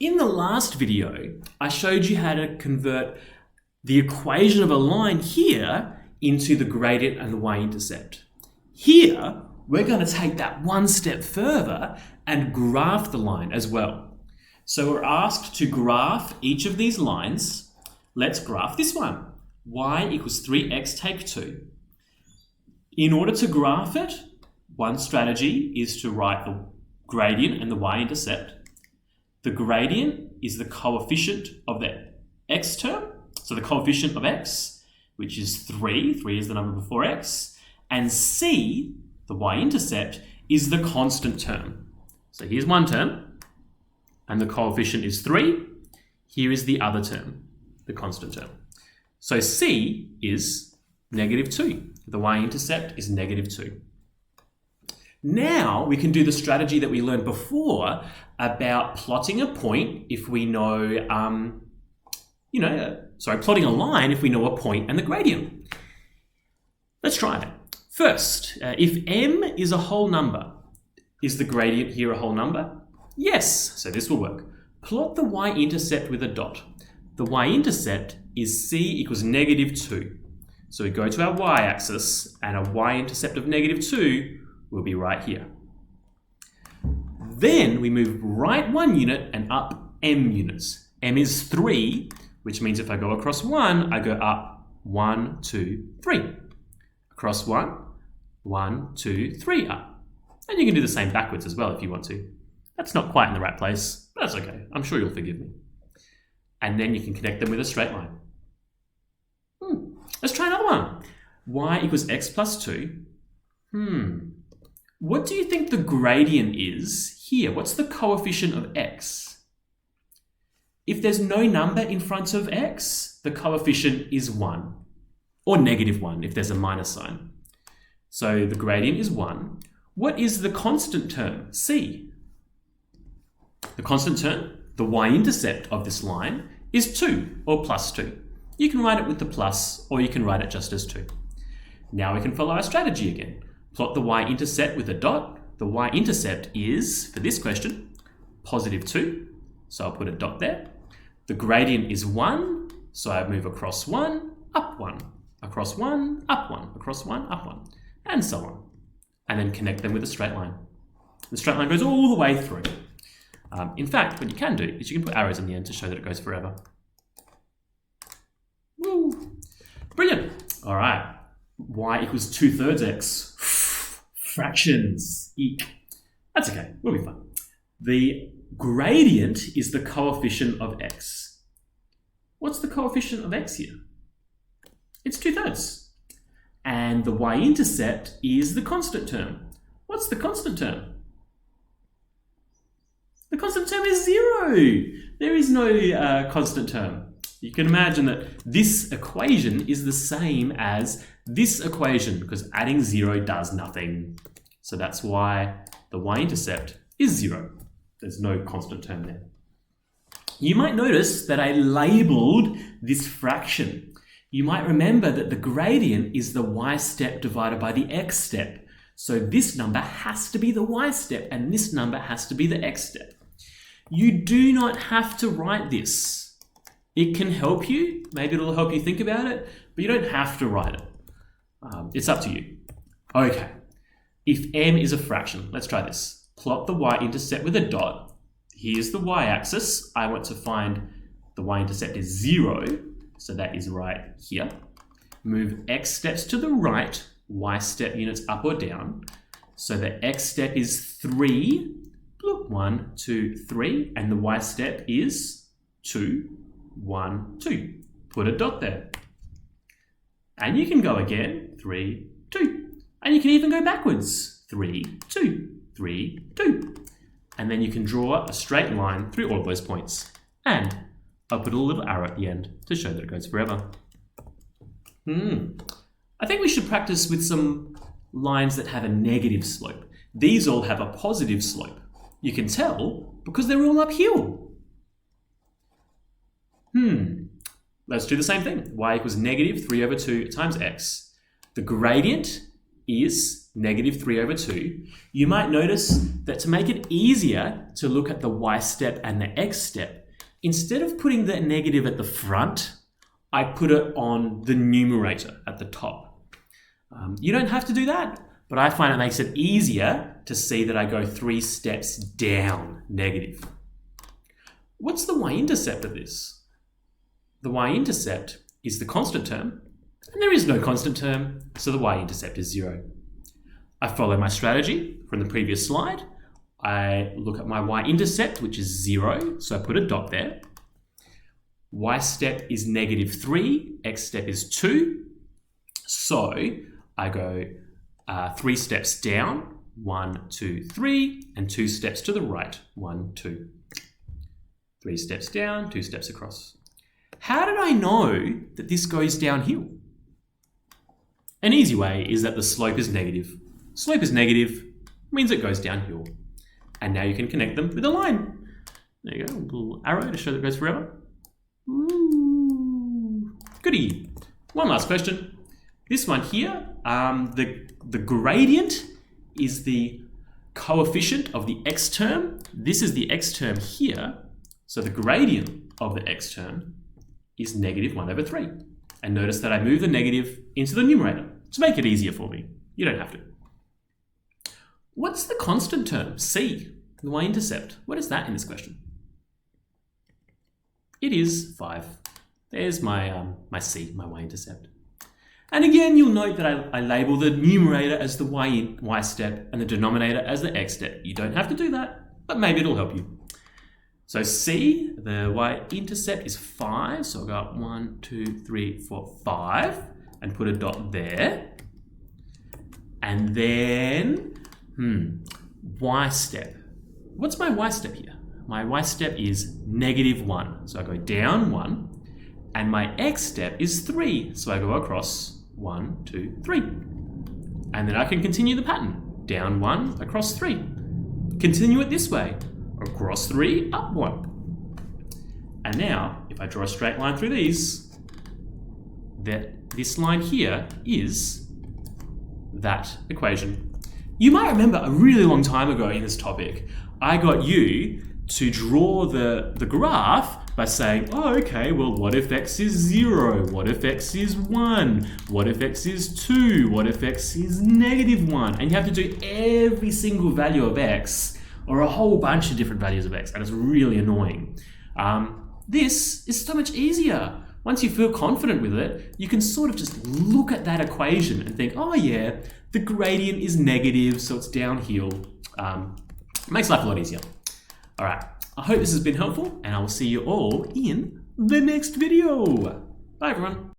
In the last video, I showed you how to convert the equation of a line here into the gradient and the y-intercept. Here, we're going to take that one step further and graph the line as well. So we're asked to graph each of these lines. Let's graph this one. Y equals 3x take 2. In order to graph it, one strategy is to write the gradient and the y-intercept. The gradient is the coefficient of the x term, so the coefficient of x, which is 3. 3 is the number before x. And c, the y-intercept, is the constant term. So here's one term, and the coefficient is 3. Here is the other term, the constant term. So c is -2. The y-intercept is -2. Now we can do the strategy that we learned before about plotting a point if we know, plotting a line if we know a point and the gradient. Let's try it. First, if m is a whole number, is the gradient here a whole number? Yes, so this will work. Plot the y-intercept with a dot. The y-intercept is c equals -2. So we go to our y-axis and a y-intercept of -2 will be right here. Then we move right 1 unit and up m units. M is 3, which means if I go across 1, I go up 1, 2, 3. Across 1, 1, 2, 3 up. And you can do the same backwards as well if you want to. That's not quite in the right place, but that's okay. I'm sure you'll forgive me. And then you can connect them with a straight line. Let's try another one. Y equals x plus 2. What do you think the gradient is here? What's the coefficient of x? If there's no number in front of x, the coefficient is 1. Or -1 if there's a minus sign. So the gradient is 1. What is the constant term? C. The constant term, the y-intercept of this line, is 2 or plus 2. You can write it with the plus or you can write it just as 2. Now we can follow our strategy again. Plot the y-intercept with a dot. The y-intercept is, for this question, +2. So I'll put a dot there. The gradient is 1. So I move across 1, up 1. Across 1, up 1. Across 1, up 1. And so on. And then connect them with a straight line. The straight line goes all the way through. In fact, what you can do is you can put arrows on the end to show that it goes forever. Woo! Brilliant. All right. Y equals 2/3 x. Fractions. Eek. That's okay. We'll be fine. The gradient is the coefficient of x. What's the coefficient of x here? It's 2/3. And the y-intercept is the constant term. What's the constant term? The constant term is 0. There is no constant term. You can imagine that this equation is the same as this equation because adding 0 does nothing. So that's why the y-intercept is 0. There's no constant term there. You might notice that I labeled this fraction. You might remember that the gradient is the y-step divided by the x-step. So this number has to be the y-step and this number has to be the x-step. You do not have to write this. It can help you, maybe it'll help you think about it, but you don't have to write it. It's up to you. Okay, if m is a fraction, let's try this. Plot the y-intercept with a dot. Here's the y-axis. I want to find the y-intercept is 0, so that is right here. Move x steps to the right, y-step units up or down. So the x-step is 3, 1, 2, 3, and the y-step is 2, 1, 2. Put a dot there. And you can go again, 3, 2. And you can even go backwards, 3, 2, 3, 2. And then you can draw a straight line through all of those points. And I'll put a little arrow at the end to show that it goes forever. I think we should practice with some lines that have a negative slope. These all have a positive slope. You can tell because they're all uphill. Let's do the same thing. Y equals -3/2 times x. The gradient is negative 3 over 2, you might notice that to make it easier to look at the y step and the x step, instead of putting the negative at the front, I put it on the numerator at the top. You don't have to do that, but I find it makes it easier to see that I go 3 steps down negative. What's the y-intercept of this? The y-intercept is the constant term, and there is no constant term, so the y-intercept is 0. I follow my strategy from the previous slide. I look at my y-intercept, which is 0, so I put a dot there. Y step is negative 3, x step is 2, so I go 3 steps down, 1, 2, 3, and 2 steps to the right, 1, 2. 3 steps down, 2 steps across. How did I know that this goes downhill? An easy way is that the slope is negative. Slope is negative means it goes downhill. And now you can connect them with a line. There you go, a little arrow to show that it goes forever. Ooh, goody. One last question. This one here, the gradient is the coefficient of the x term. This is the x term here. So the gradient of the x term is negative 1 over 3. And notice that I move the negative into the numerator to make it easier for me. You don't have to. What's the constant term, c, the y-intercept? What is that in this question? It is 5. There's my c, my y-intercept. And again, you'll note that I label the numerator as the y step and the denominator as the x step. You don't have to do that, but maybe it'll help you. So c, the y-intercept is 5, so I'll go up 1, 2, 3, 4, 5, and put a dot there. And then, y step. What's my y step here? My y step is negative 1, so I go down 1, and my x step is 3, so I go across 1, 2, 3. And then I can continue the pattern, down 1, across 3. Continue it this way. Across 3, up 1. And now, if I draw a straight line through these, this line here is that equation. You might remember a really long time ago in this topic, I got you to draw the graph by saying, oh, okay, well, what if x is 0? What if x is 1? What if x is 2? What if x is negative 1? And you have to do every single value of x or a whole bunch of different values of x, and it's really annoying. This is so much easier. Once you feel confident with it, you can sort of just look at that equation and think, oh yeah, the gradient is negative, so it's downhill. It makes life a lot easier. All right, I hope this has been helpful, and I will see you all in the next video. Bye everyone.